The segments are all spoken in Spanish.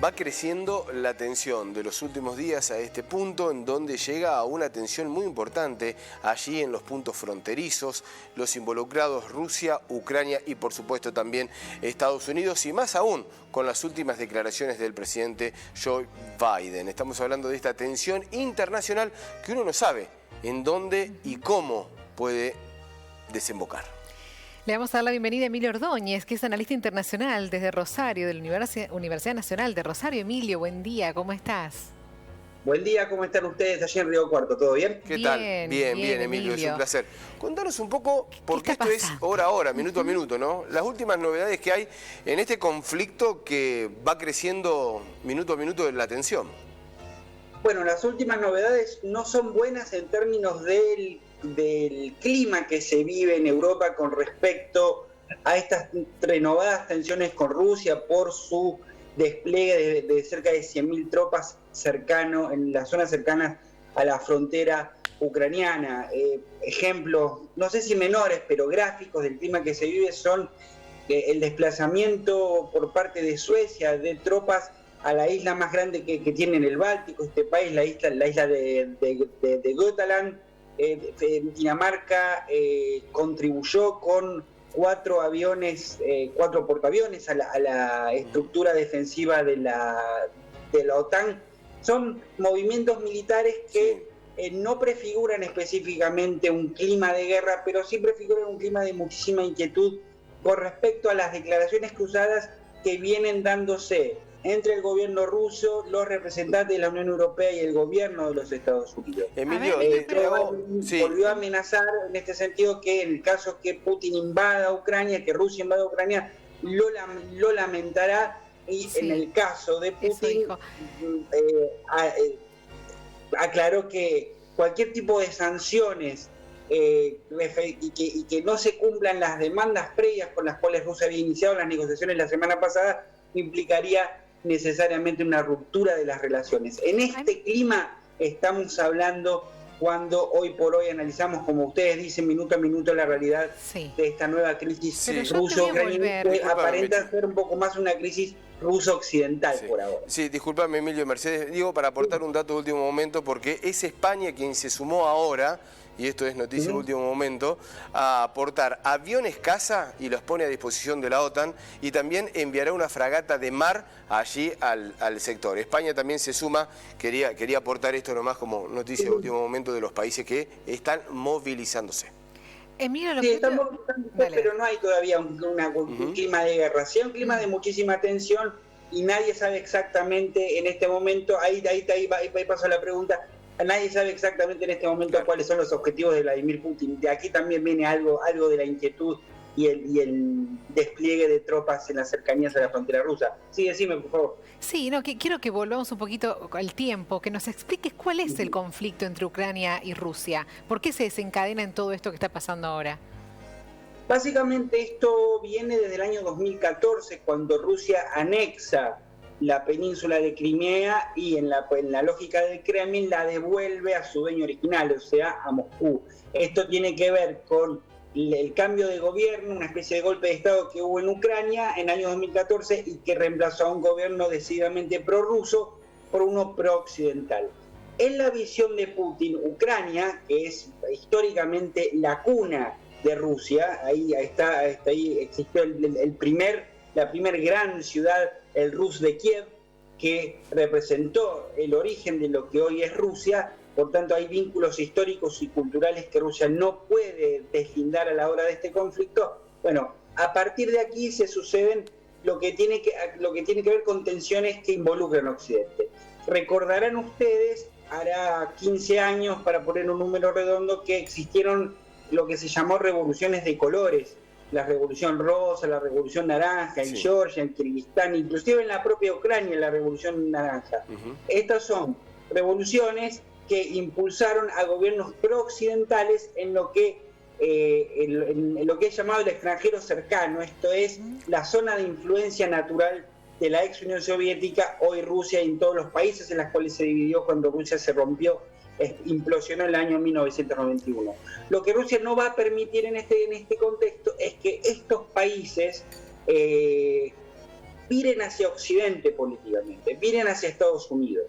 Va creciendo la tensión de los últimos días a este punto, en donde llega a una tensión muy importante allí en los puntos fronterizos, los involucrados Rusia, Ucrania y por supuesto también Estados Unidos, y más aún con las últimas declaraciones del presidente Joe Biden. Estamos hablando de esta tensión internacional que uno no sabe en dónde y cómo puede desembocar. Le vamos a dar la bienvenida a Emilio Ordóñez, que es analista internacional desde Rosario, de la Universidad Nacional de Rosario. Emilio, buen día, ¿cómo estás? Buen día, ¿cómo están ustedes allí en Río Cuarto? ¿Todo bien? ¿Qué tal? Bien, Emilio, es un placer. Contanos un poco, porque esto es hora a hora, minuto a minuto, ¿no? Las últimas novedades que hay en este conflicto que va creciendo minuto a minuto la tensión. Bueno, las últimas novedades no son buenas en términos del clima que se vive en Europa con respecto a estas renovadas tensiones con Rusia por su despliegue de cerca de 100.000 tropas en las zonas cercanas a la frontera ucraniana. Ejemplos, no sé si menores, pero gráficos del clima que se vive son el desplazamiento por parte de Suecia de tropas a la isla más grande que tiene en el Báltico, este país, la isla de Götaland. Dinamarca contribuyó con 4 portaaviones a la estructura defensiva de la OTAN. Son movimientos militares que no prefiguran específicamente un clima de guerra, pero sí prefiguran un clima de muchísima inquietud con respecto a las declaraciones cruzadas que vienen dándose entre el gobierno ruso, los representantes de la Unión Europea y el gobierno de los Estados Unidos. Emilio, volvió a amenazar en este sentido que en el caso que Putin invada Ucrania, que Rusia invada Ucrania, lo lamentará, y en el caso de Putin aclaró que cualquier tipo de sanciones y que no se cumplan las demandas previas con las cuales Rusia había iniciado las negociaciones la semana pasada implicaría necesariamente una ruptura de las relaciones. En este clima estamos hablando cuando hoy por hoy analizamos, como ustedes dicen, minuto a minuto la realidad de esta nueva crisis ruso-ucraniana, que aparenta ser un poco más una crisis ruso-occidental por ahora. Sí, discúlpame Emilio, Mercedes, digo para aportar un dato de último momento, porque es España quien se sumó ahora, y esto es noticia de último momento, a aportar aviones caza y los pone a disposición de la OTAN, y también enviará una fragata de mar allí al sector. España también se suma, quería aportar esto nomás como noticia de último momento de los países que están movilizándose. Emilio, están movilizándose, pero no hay todavía un clima de guerra, sí hay un clima de muchísima tensión y nadie sabe exactamente en este momento, ahí pasó la pregunta. Nadie sabe exactamente en este momento cuáles son los objetivos de Vladimir Putin. De aquí también viene algo de la inquietud y el despliegue de tropas en las cercanías a la frontera rusa. Sí, decime, por favor. Sí, quiero que volvamos un poquito al tiempo, que nos expliques cuál es el conflicto entre Ucrania y Rusia. ¿Por qué se desencadena en todo esto que está pasando ahora? Básicamente esto viene desde el año 2014, cuando Rusia anexa la península de Crimea y en la lógica del Kremlin la devuelve a su dueño original, o sea, a Moscú. Esto tiene que ver con el cambio de gobierno, una especie de golpe de Estado que hubo en Ucrania en el año 2014 y que reemplazó a un gobierno decididamente prorruso por uno pro-occidental. En la visión de Putin, Ucrania, que es históricamente la cuna de Rusia, ahí existió la primer gran ciudad, el Rus de Kiev, que representó el origen de lo que hoy es Rusia. Por tanto, hay vínculos históricos y culturales que Rusia no puede deslindar a la hora de este conflicto. Bueno, a partir de aquí se suceden lo que tiene que ver con tensiones que involucran a Occidente. Recordarán ustedes, hará 15 años, para poner un número redondo, que existieron lo que se llamó revoluciones de colores. La revolución rosa, la revolución naranja, en Georgia, en Kirguistán, inclusive en la propia Ucrania, la revolución naranja. Estas son revoluciones que impulsaron a gobiernos pro-occidentales en lo que es llamado el extranjero cercano, esto es la zona de influencia natural de la ex Unión Soviética, hoy Rusia, y en todos los países en los cuales se dividió cuando Rusia se rompió, implosionó en el año 1991. Lo que Rusia no va a permitir en este contexto es que estos países viren hacia Occidente políticamente, viren hacia Estados Unidos.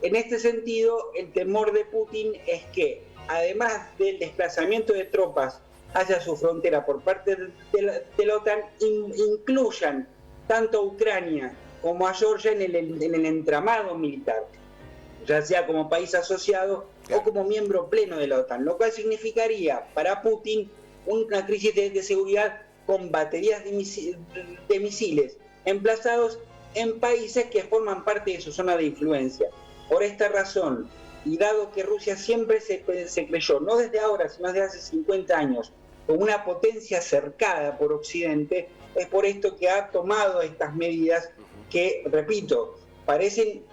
En este sentido, el temor de Putin es que, además del desplazamiento de tropas hacia su frontera por parte de la OTAN, incluyan tanto a Ucrania como a Georgia en el entramado militar, ya sea como país asociado o como miembro pleno de la OTAN, lo cual significaría para Putin una crisis de seguridad con baterías de misiles emplazados en países que forman parte de su zona de influencia. Por esta razón, y dado que Rusia siempre se creyó, no desde ahora, sino desde hace 50 años, como una potencia cercada por Occidente, es por esto que ha tomado estas medidas que, repito,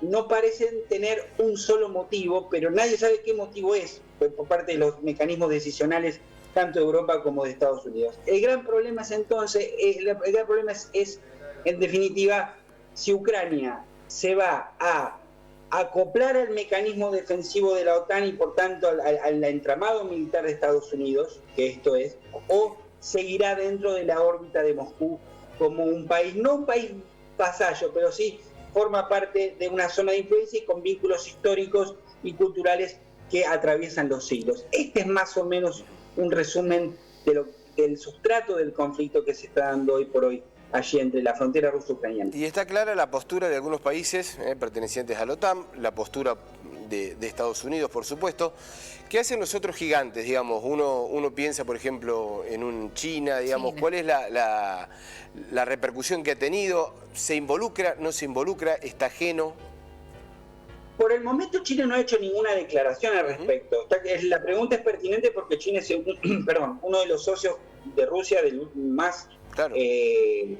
no parecen tener un solo motivo, pero nadie sabe qué motivo es por parte de los mecanismos decisionales tanto de Europa como de Estados Unidos. El gran problema es entonces, es en definitiva, si Ucrania se va a acoplar al mecanismo defensivo de la OTAN y por tanto al entramado militar de Estados Unidos, que esto es, o seguirá dentro de la órbita de Moscú como un país, no un país vasallo, pero sí forma parte de una zona de influencia y con vínculos históricos y culturales que atraviesan los siglos. Este es más o menos un resumen del sustrato del conflicto que se está dando hoy por hoy allí entre la frontera ruso-ucraniana. Y está clara la postura de algunos países pertenecientes a la OTAN, la postura de Estados Unidos, por supuesto. ¿Qué hacen los otros gigantes? Digamos, uno piensa, por ejemplo, en un China, digamos, ¿cuál es la repercusión que ha tenido? ¿Se involucra, no se involucra, está ajeno? Por el momento China no ha hecho ninguna declaración al respecto. La pregunta es pertinente porque China es uno de los socios de Rusia más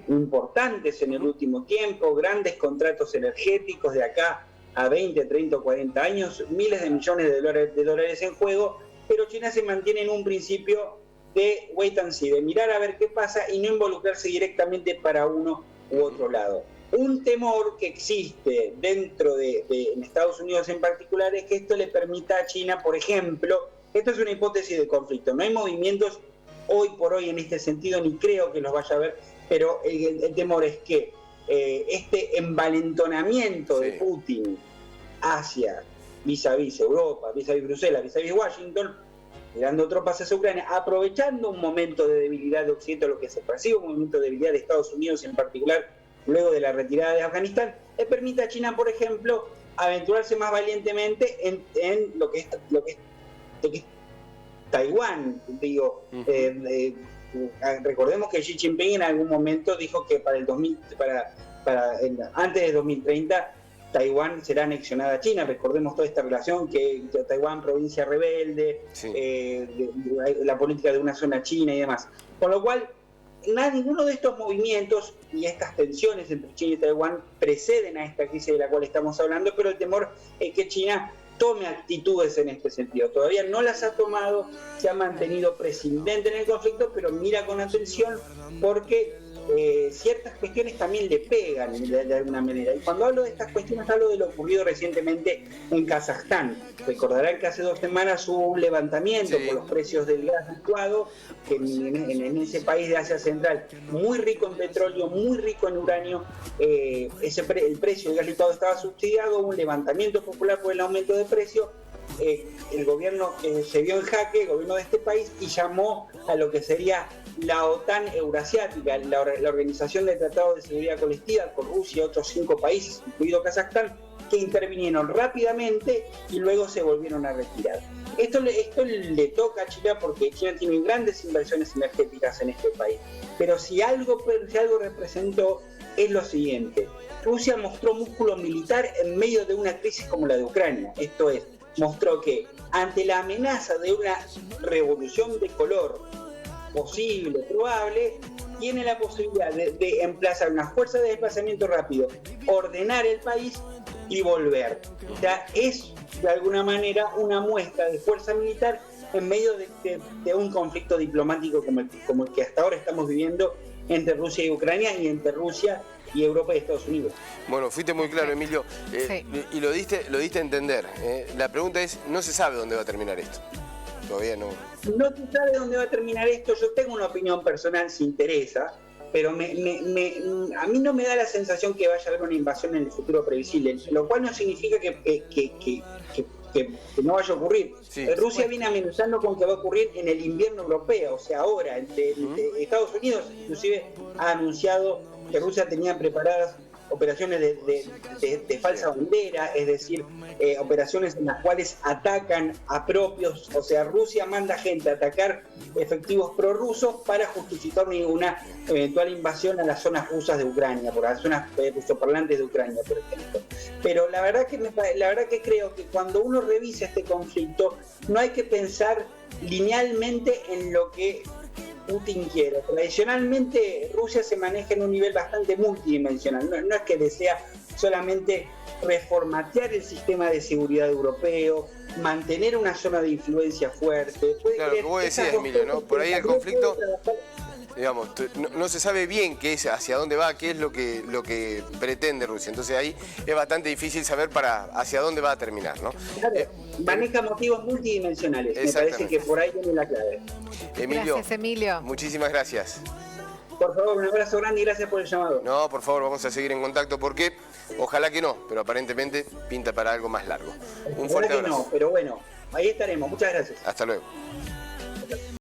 importantes en el último tiempo, grandes contratos energéticos de acá a 20, 30 o 40 años, miles de millones de dólares en juego, pero China se mantiene en un principio de wait and see, de mirar a ver qué pasa y no involucrarse directamente para uno u otro lado. Un temor que existe dentro en Estados Unidos en particular es que esto le permita a China, por ejemplo, esto es una hipótesis de conflicto, no hay movimientos hoy por hoy en este sentido, ni creo que los vaya a ver, pero el temor es que este envalentonamiento de Putin hacia vis-a-vis Europa, vis-a-vis Bruselas, vis-a-vis Washington, tirando tropas hacia Ucrania, aprovechando un momento de debilidad de Occidente, lo que se percibe un momento de debilidad de Estados Unidos en particular, luego de la retirada de Afganistán, le permite a China, por ejemplo, aventurarse más valientemente en lo que es Taiwán. Digo, recordemos que Xi Jinping en algún momento dijo que antes de 2030 Taiwán será anexionada a China. Recordemos toda esta relación que Taiwán, provincia rebelde, la política de una zona china y demás. Con lo cual, ninguno de estos movimientos y estas tensiones entre China y Taiwán preceden a esta crisis de la cual estamos hablando, pero el temor es que China tome actitudes en este sentido. Todavía no las ha tomado, se ha mantenido prescindente en el conflicto, pero mira con atención porque ciertas cuestiones también le pegan de alguna manera. Y cuando hablo de estas cuestiones, hablo de lo ocurrido recientemente en Kazajstán. Recordarán que hace 2 semanas hubo un levantamiento por los precios del gas licuado, que en ese país de Asia Central, muy rico en petróleo, muy rico en uranio, el precio del gas licuado estaba subsidiado, hubo un levantamiento popular por el aumento de precio. El gobierno se vio en jaque, el gobierno de este país, y llamó a lo que sería la OTAN Eurasiática, la Organización de Tratado de Seguridad Colectiva, con Rusia y otros 5 países, incluido Kazajstán, que intervinieron rápidamente y luego se volvieron a retirar. Esto le toca a China porque China tiene grandes inversiones energéticas en este país. Pero si algo representó es lo siguiente: Rusia mostró músculo militar en medio de una crisis como la de Ucrania. Esto es, mostró que ante la amenaza de una revolución de color posible, probable, tiene la posibilidad de emplazar una fuerza de desplazamiento rápido, ordenar el país y volver. O sea, es de alguna manera una muestra de fuerza militar en medio de un conflicto diplomático como el que hasta ahora estamos viviendo entre Rusia y Ucrania y entre Rusia y Europa y Estados Unidos. Bueno, fuiste muy claro, Emilio, y lo diste a entender. La pregunta es, no se sabe dónde va a terminar esto. Todavía no. No se sabe dónde va a terminar esto. Yo tengo una opinión personal, si interesa. pero a mí no me da la sensación que vaya a haber una invasión en el futuro previsible, lo cual no significa que no vaya a ocurrir. Sí. Rusia viene amenazando con que va a ocurrir en el invierno europeo, o sea, ahora. Estados Unidos inclusive ha anunciado que Rusia tenía preparadas operaciones de falsa bandera, es decir, operaciones en las cuales atacan a propios, o sea, Rusia manda gente a atacar efectivos prorrusos para justificar una eventual invasión a las zonas rusas de Ucrania, por las zonas rusoparlantes de Ucrania, por ejemplo. Pero la verdad que creo que cuando uno revisa este conflicto, no hay que pensar linealmente en lo que Putin quiere. Tradicionalmente Rusia se maneja en un nivel bastante multidimensional, no es que desea solamente reformatear el sistema de seguridad europeo, mantener una zona de influencia fuerte. Claro, como vos decías, Emilio, ¿no? Por ahí el conflicto, digamos, no se sabe bien qué es, hacia dónde va, qué es lo que pretende Rusia. Entonces ahí es bastante difícil saber hacia dónde va a terminar, ¿no? Claro, maneja motivos multidimensionales. Me parece que por ahí viene la clave. Emilio, gracias, Emilio. Muchísimas gracias. Por favor, un abrazo grande y gracias por el llamado. No, por favor, vamos a seguir en contacto porque ojalá que no, pero aparentemente pinta para algo más largo. Un fuerte abrazo. No, pero bueno, ahí estaremos. Muchas gracias. Hasta luego.